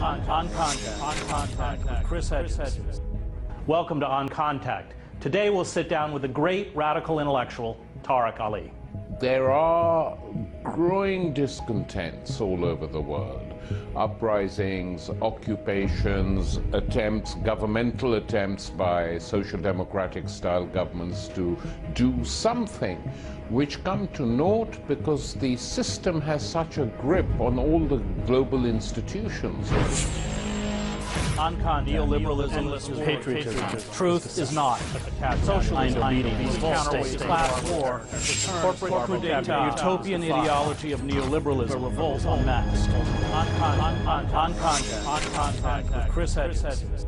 On Contact with Chris Hedges. Welcome to On Contact. Today we'll sit down with the great radical intellectual, Tariq Ali. There are growing discontents all over the world. Uprisings, occupations, attempts, governmental attempts by social democratic style governments to do something, which come to naught because the system has such a grip on all the global institutions. On Contact, neoliberalism is patriotism. Truth is not. Socialism, class war, corporate coup d'etat, utopian ideology of neoliberalism, revolt unmasked. On Contact with Chris Hedges.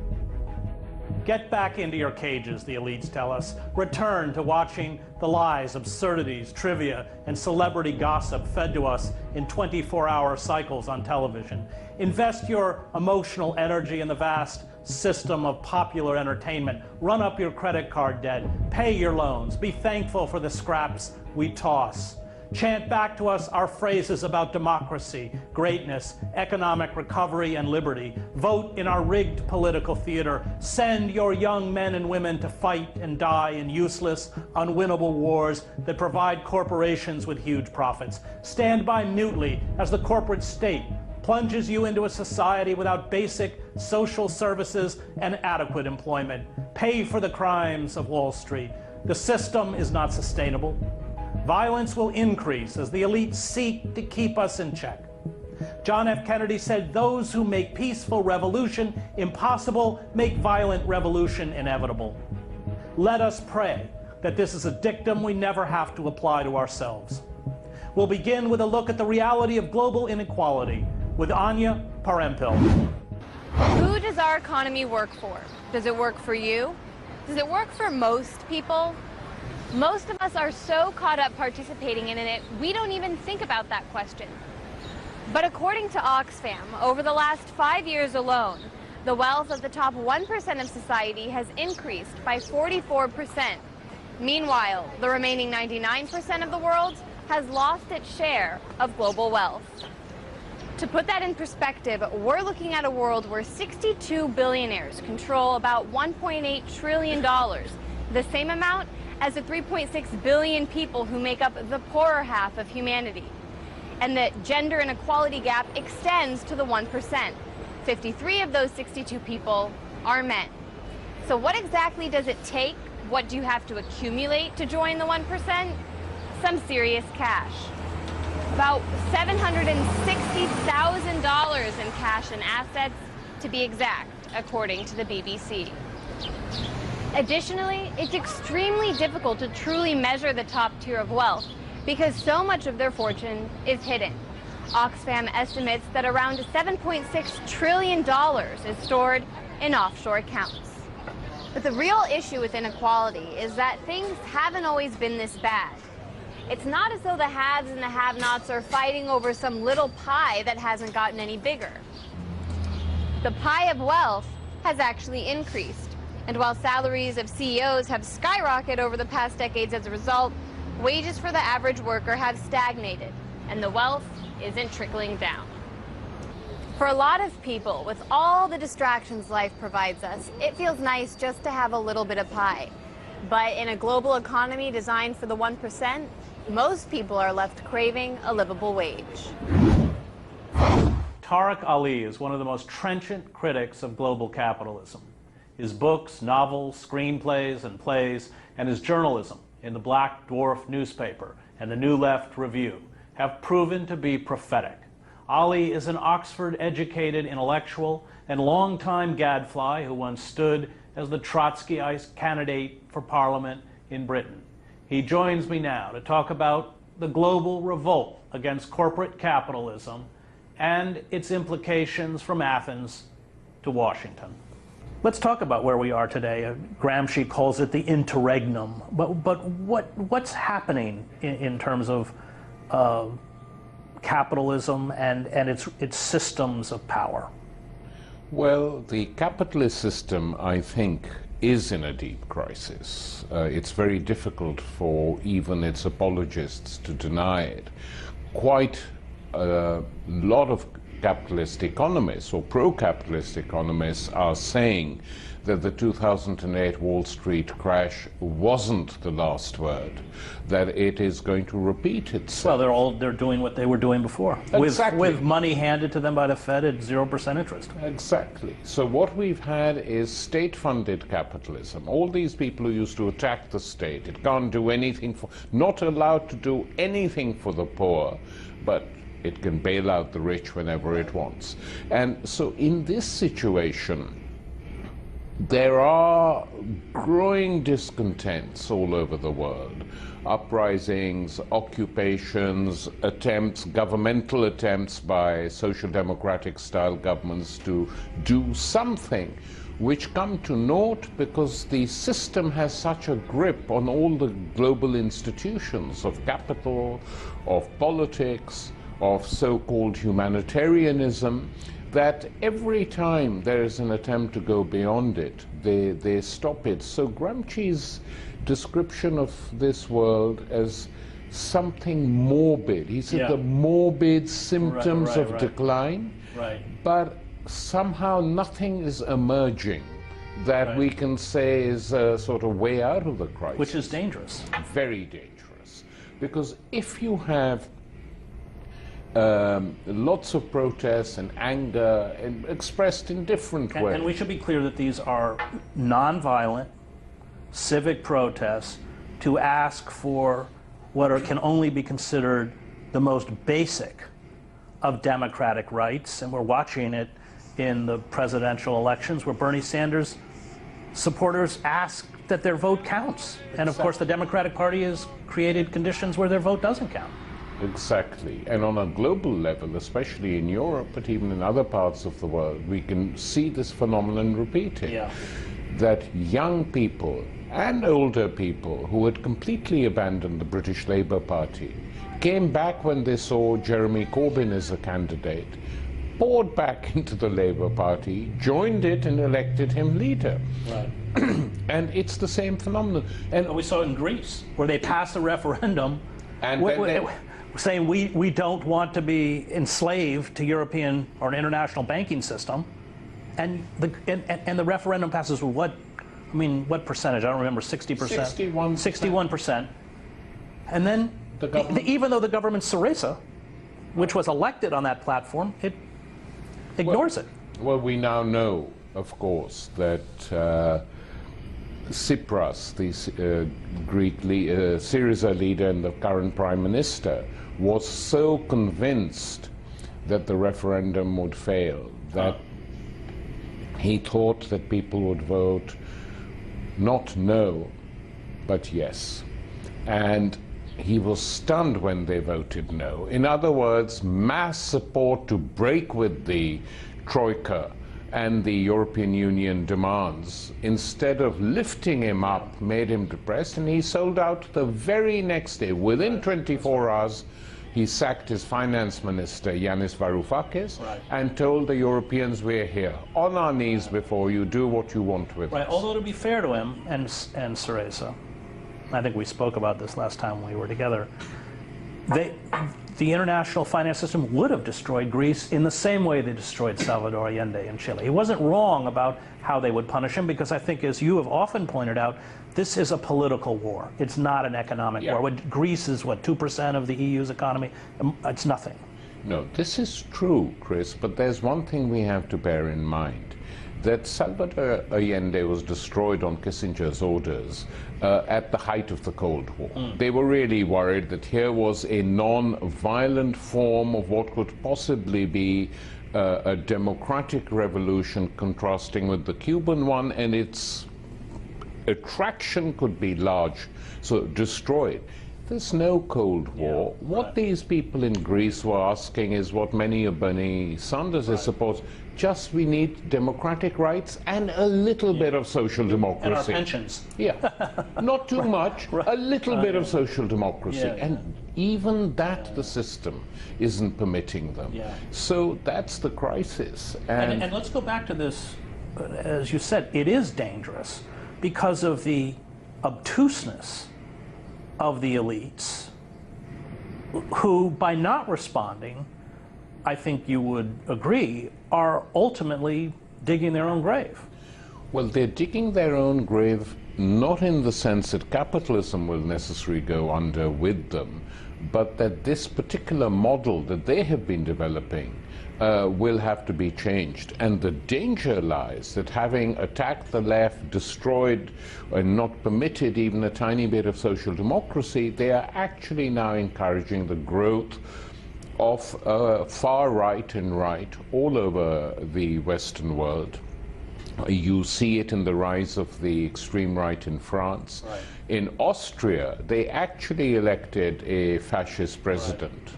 Get back into your cages, the elites tell us. Return to watching the lies, absurdities, trivia, and celebrity gossip fed to us in 24-hour cycles on television. Invest your emotional energy in the vast system of popular entertainment. Run up your credit card debt. Pay your loans. Be thankful for the scraps we toss. Chant back to us our phrases about democracy, greatness, economic recovery, and liberty. Vote in our rigged political theater. Send your young men and women to fight and die in useless, unwinnable wars that provide corporations with huge profits. Stand by mutely as the corporate state plunges you into a society without basic social services and adequate employment. Pay for the crimes of Wall Street. The system is not sustainable. Violence will increase as the elites seek to keep us in check. John F. Kennedy said, "Those who make peaceful revolution impossible make violent revolution inevitable." Let us pray that this is a dictum we never have to apply to ourselves. We'll begin with a look at the reality of global inequality with Anya Parampil. Who does our economy work for? Does it work for you? Does it work for most people? Most of us are so caught up participating in it, we don't even think about that question. But according to Oxfam, over the last 5 years alone, the wealth of the top 1% of society has increased by 44%. Meanwhile, the remaining 99% of the world has lost its share of global wealth. To put that in perspective, we're looking at a world where 62 billionaires control about $1.8 trillion, the same amount as the 3.6 billion people who make up the poorer half of humanity. And the gender inequality gap extends to the 1%. 53 of those 62 people are men. So what exactly does it take? What do you have to accumulate to join the 1%? Some serious cash. About $760,000 in cash and assets, to be exact, according to the BBC. Additionally, it's extremely difficult to truly measure the top tier of wealth because so much of their fortune is hidden. Oxfam estimates that around $7.6 trillion is stored in offshore accounts. But the real issue with inequality is that things haven't always been this bad. It's not as though the haves and the have-nots are fighting over some little pie that hasn't gotten any bigger. The pie of wealth has actually increased. And while salaries of CEOs have skyrocketed over the past decades as a result, wages for the average worker have stagnated, and the wealth isn't trickling down. For a lot of people, with all the distractions life provides us, it feels nice just to have a little bit of pie. But in a global economy designed for the 1%, most people are left craving a livable wage. Tariq Ali is one of the most trenchant critics of global capitalism. His books, novels, screenplays, and plays, and his journalism in the Black Dwarf newspaper and the New Left Review have proven to be prophetic. Ali is an Oxford-educated intellectual and longtime gadfly who once stood as the Trotskyist candidate for Parliament in Britain. He joins me now to talk about the global revolt against corporate capitalism and its implications from Athens to Washington. Let's talk about where we are today. Gramsci calls it the interregnum. But what's happening in terms of capitalism and its systems of power? Well, the capitalist system, I think, is in a deep crisis. It's very difficult for even its apologists to deny it. Quite a lot of capitalist economists or pro-capitalist economists are saying that the 2008 Wall Street crash wasn't the last word, that it is going to repeat itself. Well, they're doing what they were doing before, Exactly. with money handed to them by the Fed at 0% interest. Exactly. So what we've had is state-funded capitalism. All these people who used to attack the state, it can't do anything for, not allowed to do anything for the poor, but it can bail out the rich whenever it wants. And so in this situation, there are growing discontents all over the world. Uprisings, occupations, attempts, governmental attempts by social democratic style governments to do something, which come to naught because the system has such a grip on all the global institutions of capital, of politics, of so-called humanitarianism, that every time there is an attempt to go beyond it, they stop it. So Gramsci's description of this world as something morbid, he said the morbid symptoms of decline, but somehow nothing is emerging that we can say is a sort of way out of the crisis. Which is dangerous. Very dangerous. Because if you have lots of protests and anger and expressed in different ways. And we should be clear that these are nonviolent civic protests to ask for what can only be considered the most basic of democratic rights. And we're watching it in the presidential elections where Bernie Sanders supporters ask that their vote counts. And of course the Democratic Party has created conditions where their vote doesn't count. Exactly. And on a global level, especially in Europe, but even in other parts of the world, we can see this phenomenon repeating. That young people and older people who had completely abandoned the British Labour Party came back when they saw Jeremy Corbyn as a candidate, poured back into the Labour Party, joined it and elected him leader. And it's the same phenomenon. And we saw it in Greece, where they passed a referendum and saying we don't want to be enslaved to European or an international banking system, and the referendum passes with what? I mean, what percentage? I don't remember. 60%. 61%. And then, even though the government Syriza, which was elected on that platform, it ignores it. Well, we now know, of course, that Tsipras, the Greek Syriza leader and the current prime minister, was so convinced that the referendum would fail that he thought that people would vote not no, but yes. And he was stunned when they voted no. In other words, mass support to break with the Troika and the European Union demands, instead of lifting him up, made him depressed, and he sold out the very next day. Within 24 hours, he sacked his finance minister, Yanis Varoufakis, and told the Europeans, we're here, on our knees before you, do what you want with us. Although to be fair to him, and Syriza, I think we spoke about this last time we were together, the international finance system would have destroyed Greece in the same way they destroyed Salvador Allende in Chile. He wasn't wrong about how they would punish him, because I think, as you have often pointed out, this is a political war. It's not an economic war. Greece is, what, 2% of the EU's economy? It's nothing. No, this is true, Chris, but there's one thing we have to bear in mind, that Salvador Allende was destroyed on Kissinger's orders at the height of the Cold War. They were really worried that here was a non-violent form of what could possibly be a democratic revolution contrasting with the Cuban one, and its attraction could be large, so destroyed. There's no Cold War. What these people in Greece were asking is what many of Bernie Sanders is supposed. Just we need democratic rights and a little bit of social democracy. And our pensions. Not too much, a little bit of social democracy. And even that the system isn't permitting them. So that's the crisis. And let's go back to this, as you said, it is dangerous because of the obtuseness of the elites who, by not responding, I think you would agree, are ultimately digging their own grave. Well, they're digging their own grave not in the sense that capitalism will necessarily go under with them, but that this particular model that they have been developing will have to be changed. And the danger lies that having attacked the left, destroyed and not permitted even a tiny bit of social democracy, they are actually now encouraging the growth of far right and right all over the Western world. You see it in the rise of the extreme right in France. Right. In Austria, they actually elected a fascist president. Right.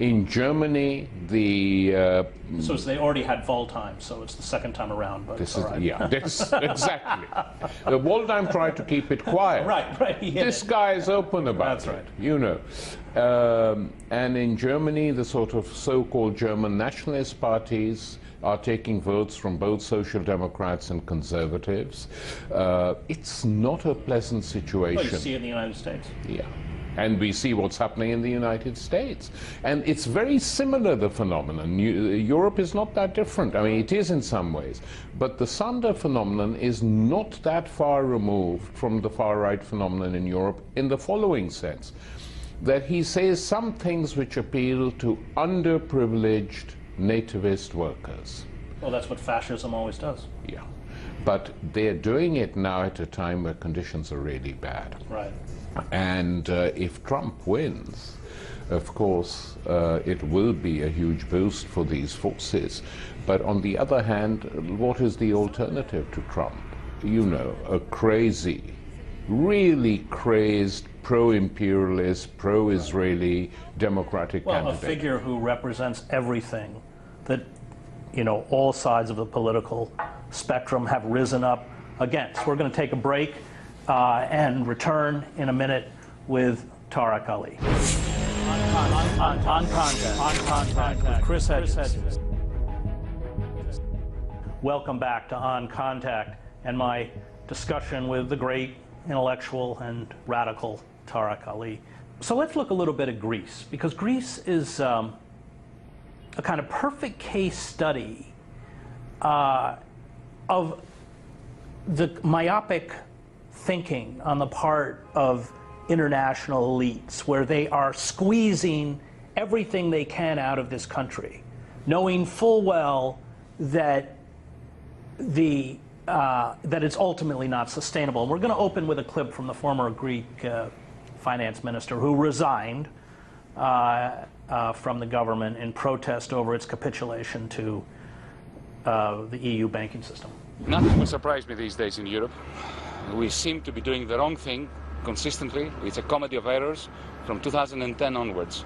In Germany, the... so they already had Waldheim, so it's the second time around, but this all is, right. Yeah, this, exactly. Waldheim tried to keep it quiet. Right. This guy is open about That's it, right. you know. And in Germany, the sort of so-called German nationalist parties are taking votes from both Social Democrats and Conservatives. It's not a pleasant situation. Well, you see it in the United States. Yeah. And we see what's happening in the United States. And it's very similar, the phenomenon. Europe is not that different. I mean, it is in some ways. But the Sander phenomenon is not that far removed from the far-right phenomenon in Europe in the following sense, that he says some things which appeal to underprivileged nativist workers. Well, that's what fascism always does. Yeah. But they're doing it now at a time where conditions are really bad. Right. And if Trump wins, of course, it will be a huge boost for these forces. But on the other hand, what is the alternative to Trump? You know, a crazy, really crazed, pro-imperialist, pro-Israeli Democratic candidate. A figure who represents everything that, you know, all sides of the political spectrum have risen up against. We're going to take a break and return in a minute with Tariq Ali. On Contact with Chris Hedges. Welcome back to On Contact and my discussion with the great intellectual and radical Tariq Ali. So let's look a little bit at Greece, because Greece is a kind of perfect case study of the myopic thinking on the part of international elites, where they are squeezing everything they can out of this country, knowing full well that that it's ultimately not sustainable. And we're going to open with a clip from the former Greek finance minister who resigned from the government in protest over its capitulation to the EU banking system. Nothing will surprise me these days in Europe. We seem to be doing the wrong thing consistently. It's a comedy of errors from 2010 onwards.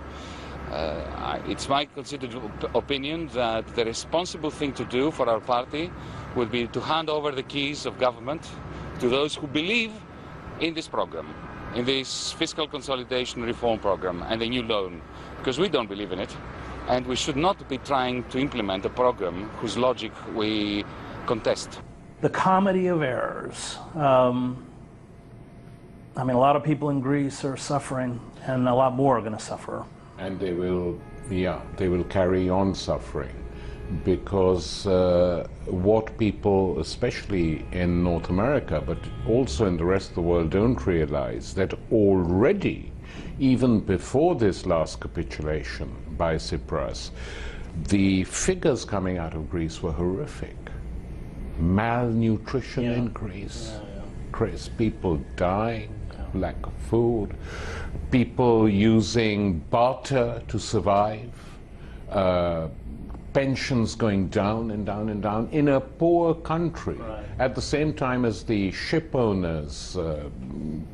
It's my considered opinion that the responsible thing to do for our party would be to hand over the keys of government to those who believe in this program, in this fiscal consolidation reform program and a new loan, because we don't believe in it, and we should not be trying to implement a program whose logic we contest. The comedy of errors. I mean, a lot of people in Greece are suffering, and a lot more are going to suffer. And they will carry on suffering, because what people, especially in North America, but also in the rest of the world, don't realize that already, even before this last capitulation by Tsipras, the figures coming out of Greece were horrific. Malnutrition in Greece, people dying, lack of food, people using barter to survive, pensions going down and down and down in a poor country, at the same time as the ship owners'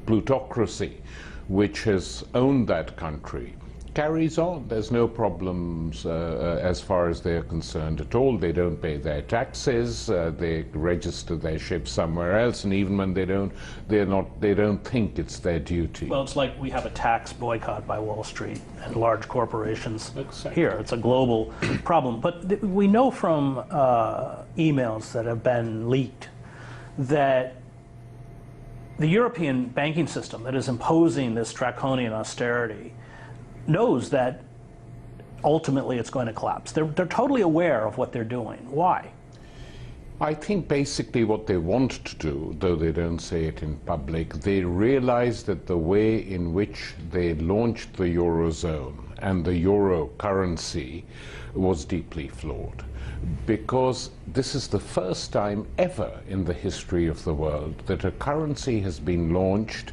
plutocracy, which has owned that country, carries on. There's no problems as far as they're concerned at all. They don't pay their taxes. They register their ships somewhere else, and even when they don't, they don't think it's their duty. Well, it's like we have a tax boycott by Wall Street and large corporations Exactly. here. It's a global problem. But we know from emails that have been leaked that the European banking system that is imposing this draconian austerity knows that ultimately it's going to collapse. They're totally aware of what they're doing. Why? I think basically what they want to do, though they don't say it in public, they realize that the way in which they launched the Eurozone and the euro currency was deeply flawed. Because this is the first time ever in the history of the world that a currency has been launched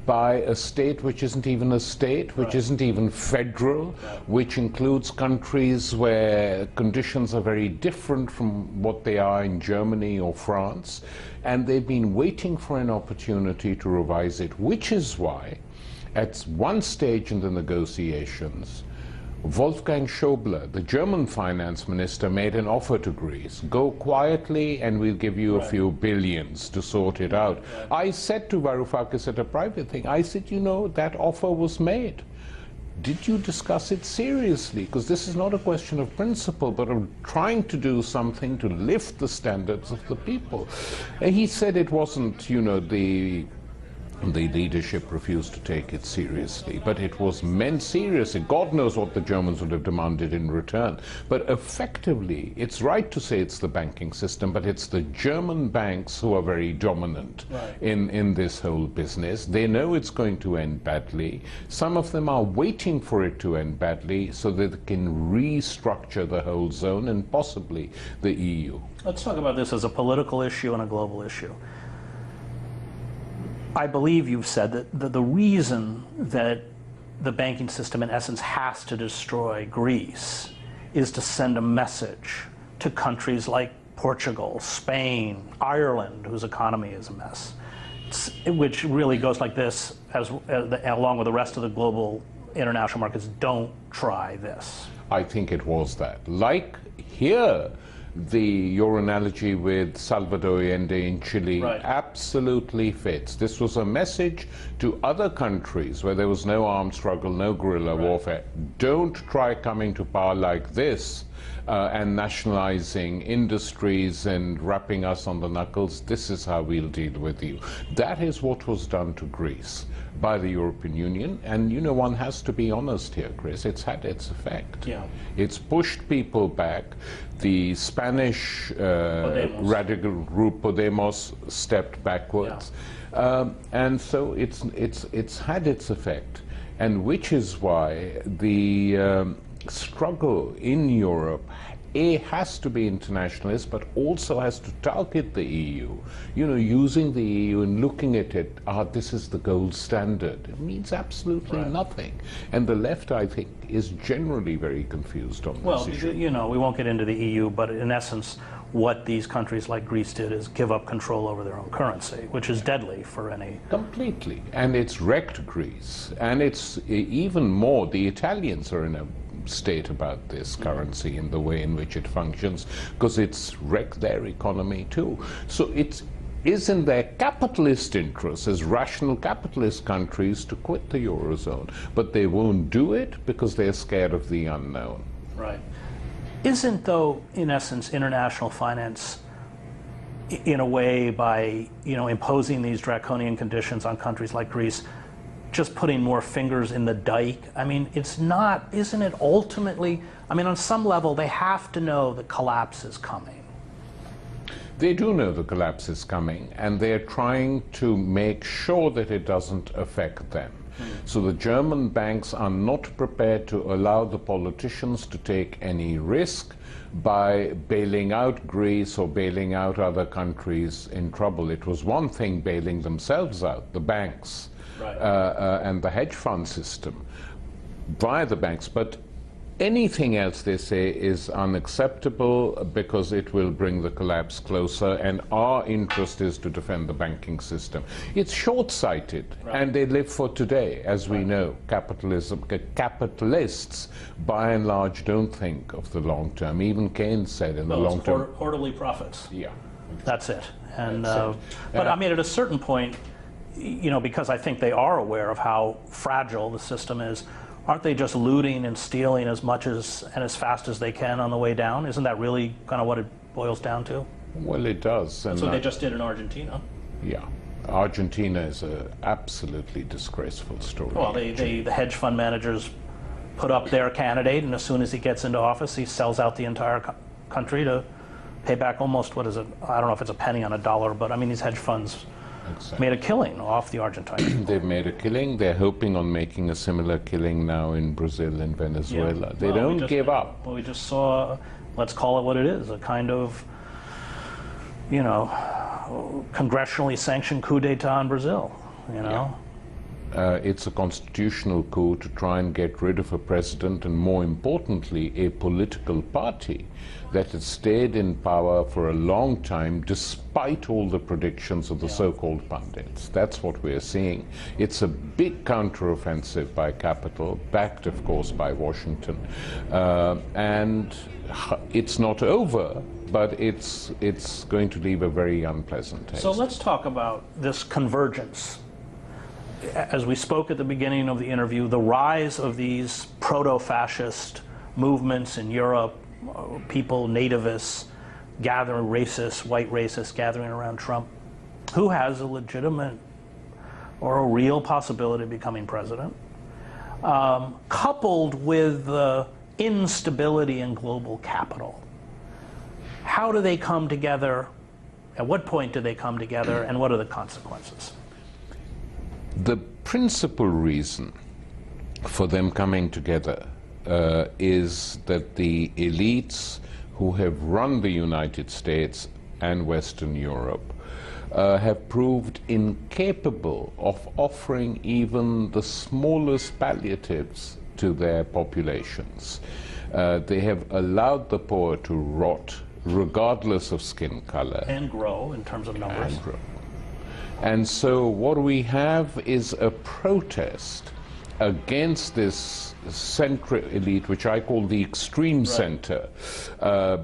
by a state which isn't even a state, which isn't even federal, which includes countries where conditions are very different from what they are in Germany or France, and they've been waiting for an opportunity to revise it, which is why, at one stage in the negotiations, Wolfgang Schäuble, the German finance minister, made an offer to Greece. Go quietly and we'll give you a few billions to sort it out. I said to Varoufakis at a private thing, I said, you know, that offer was made. Did you discuss it seriously? Because this is not a question of principle, but of trying to do something to lift the standards of the people. And he said it wasn't, you know, the leadership refused to take it seriously, but it was meant seriously. God knows what the Germans would have demanded in return. But effectively, it's right to say it's the banking system, but it's the German banks who are very dominant in this whole business. They know it's going to end badly. Some of them are waiting for it to end badly so that they can restructure the whole zone and possibly the EU. Let's talk about this as a political issue and a global issue. I believe you've said that the reason that the banking system in essence has to destroy Greece is to send a message to countries like Portugal, Spain, Ireland, whose economy is a mess, which really goes like this, along with the rest of the global international markets, don't try this. I think it was that. Like here, your analogy with Salvador Allende in Chile absolutely fits. This was a message to other countries where there was no armed struggle, no guerrilla warfare. Don't try coming to power like this and nationalizing industries and wrapping us on the knuckles. This is how we'll deal with you. That is what was done to Greece by the European Union, and you know, one has to be honest here, Chris, it's had its effect. It's pushed people back. The Spanish radical group Podemos stepped backwards, and so it's had its effect, and which is why the struggle in Europe has to be internationalist, but also has to target the EU. You know, using the EU and looking at it, this is the gold standard. It means absolutely nothing. And the left, I think, is generally very confused on this issue. Well, you know, we won't get into the EU, but in essence, what these countries like Greece did is give up control over their own currency, which is deadly for any... Completely. And it's wrecked Greece. And it's even more, the Italians are in a state about this currency and the way in which it functions, because it's wrecked their economy too. So it is in their capitalist interests as rational capitalist countries to quit the Eurozone, but they won't do it because they're scared of the unknown. Right. Isn't, though, in essence, international finance, in a way, by, you know, imposing these draconian conditions on countries like Greece, just putting more fingers in the dike? I mean, it's not, isn't it ultimately, I mean, on some level, they have to know the collapse is coming. They do know the collapse is coming, and they're trying to make sure that it doesn't affect them. So the German banks are not prepared to allow the politicians to take any risk by bailing out Greece or bailing out other countries in trouble. It was one thing bailing themselves out, the banks, and the hedge fund system via the banks, but anything else they say is unacceptable because it will bring the collapse closer, and our interest is to defend the banking system. It's short-sighted, and they live for today, as we know. Capitalism, capitalists, by and large, don't think of the long term. Even Keynes said in the long term, orderly profits. Yeah, that's it. And but I mean, at a certain point, you know, because I think they are aware of how fragile the system is, aren't they just looting and stealing as much as and as fast as they can on the way down? Isn't that really kind of what it boils down to? Well, it does. And that's what they just did in Argentina. Yeah. Argentina is an absolutely disgraceful story. Well, the hedge fund managers put up their candidate, and as soon as he gets into office, he sells out the entire country to pay back almost, what is it, I don't know if it's a penny on a dollar, but I mean, these hedge funds made a killing off the Argentines. They've made a killing. They're hoping on making a similar killing now in Brazil and Venezuela. Yeah. They don't give up. Well, we just saw, let's call it what it is, a kind of, you know, congressionally sanctioned coup d'etat in Brazil, you know? Yeah. It's a constitutional coup to try and get rid of a president and, more importantly, a political party that has stayed in power for a long time despite all the predictions of the so-called pundits. That's what we're seeing. It's a big counteroffensive by capital, backed, of course, by Washington. And it's not over, but it's going to leave a very unpleasant taste. So let's talk about this convergence. As we spoke at the beginning of the interview, the rise of these proto-fascist movements in Europe, people, nativists, gathering racists, white racists gathering around Trump, who has a legitimate or a real possibility of becoming president, coupled with the instability in global capital. How do they come together? At what point do they come together, and what are the consequences? The principal reason for them coming together is that the elites who have run the United States and Western Europe have proved incapable of offering even the smallest palliatives to their populations. They have allowed the poor to rot, regardless of skin color. And grow in terms of numbers. And grow. And so what we have is a protest against this center elite, which I call the extreme center,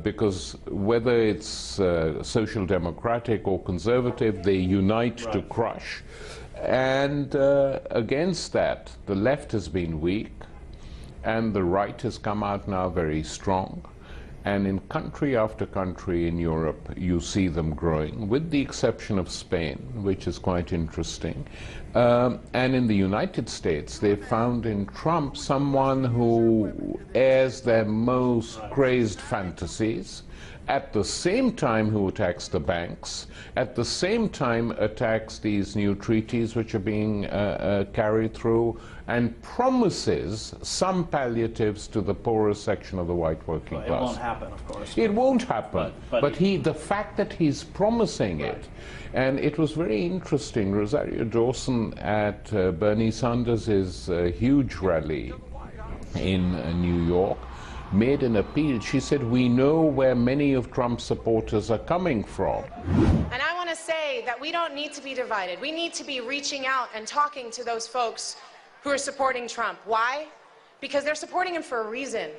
because whether it's social democratic or conservative, they unite to crush. And against that, the left has been weak, and the right has come out now very strong. And in country after country in Europe, you see them growing, with the exception of Spain, which is quite interesting. And in the United States, they found in Trump someone who airs their most crazed fantasies, at the same time who attacks the banks, at the same time attacks these new treaties which are being carried through, and promises some palliatives to the poorest section of the white working class. It won't happen, of course. It won't happen. But the fact that he's promising it, and it was very interesting, Rosario Dawson at Bernie Sanders' huge rally in New York made an appeal. She said, we know where many of Trump's supporters are coming from. And I want to say that we don't need to be divided. We need to be reaching out and talking to those folks who are supporting Trump. Why? Because they're supporting him for a reason.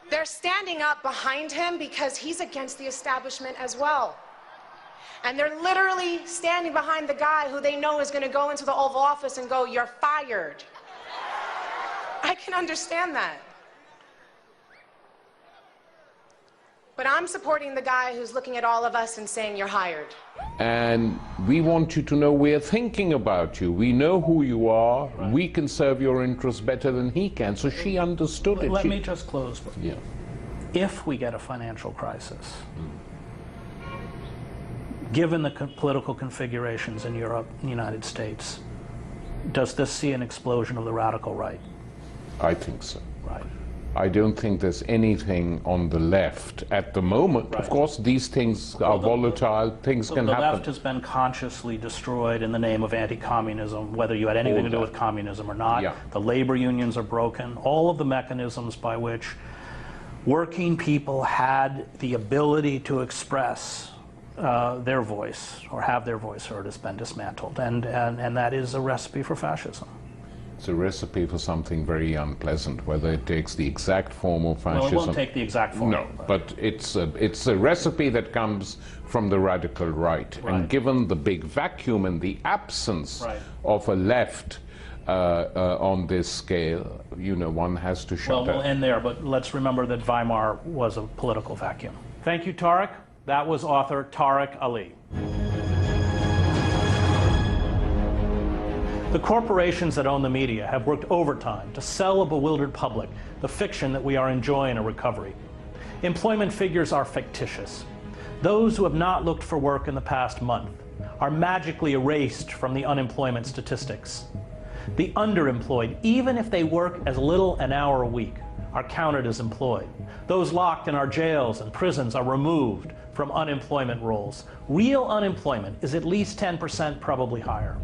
They're standing up behind him because he's against the establishment as well. And they're literally standing behind the guy who they know is going to go into the Oval Office and go, you're fired. I can understand that. But I'm supporting the guy who's looking at all of us and saying, you're hired. And we want you to know we're thinking about you. We know who you are. Right. We can serve your interests better than he can. So she understood it. Let me just close. Yeah. If we get a financial crisis, given the political configurations in Europe and the United States, does this see an explosion of the radical right? I think so. Right. I don't think there's anything on the left at the moment. Right. Of course, these things are volatile. Things can happen. The left has been consciously destroyed in the name of anti-communism, whether you had anything to do with communism or not. Yeah. The labor unions are broken. All of the mechanisms by which working people had the ability to express their voice or have their voice heard has been dismantled. And that is a recipe for fascism. It's a recipe for something very unpleasant, whether it takes the exact form of fascism. Well, it won't take the exact form. No, but it's a recipe that comes from the radical right. And given the big vacuum and the absence of a left on this scale, you know, one has to shut up. Well, we'll end there, but let's remember that Weimar was a political vacuum. Thank you, Tariq. That was author Tariq Ali. The corporations that own the media have worked overtime to sell a bewildered public the fiction that we are enjoying a recovery. Employment figures are fictitious. Those who have not looked for work in the past month are magically erased from the unemployment statistics. The underemployed, even if they work as little an hour a week, are counted as employed. Those locked in our jails and prisons are removed from unemployment rolls. Real unemployment is at least 10%, probably higher.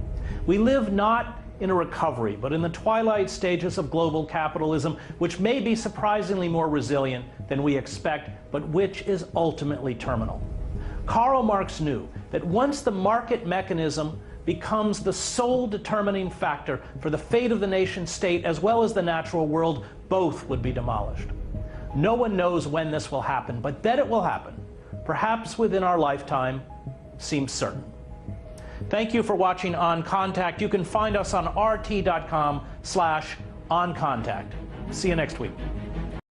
We live not in a recovery, but in the twilight stages of global capitalism, which may be surprisingly more resilient than we expect, but which is ultimately terminal. Karl Marx knew that once the market mechanism becomes the sole determining factor for the fate of the nation state as well as the natural world, both would be demolished. No one knows when this will happen, but that it will happen, perhaps within our lifetime, seems certain. Thank you for watching On Contact. You can find us on rt.com/oncontact. See you next week.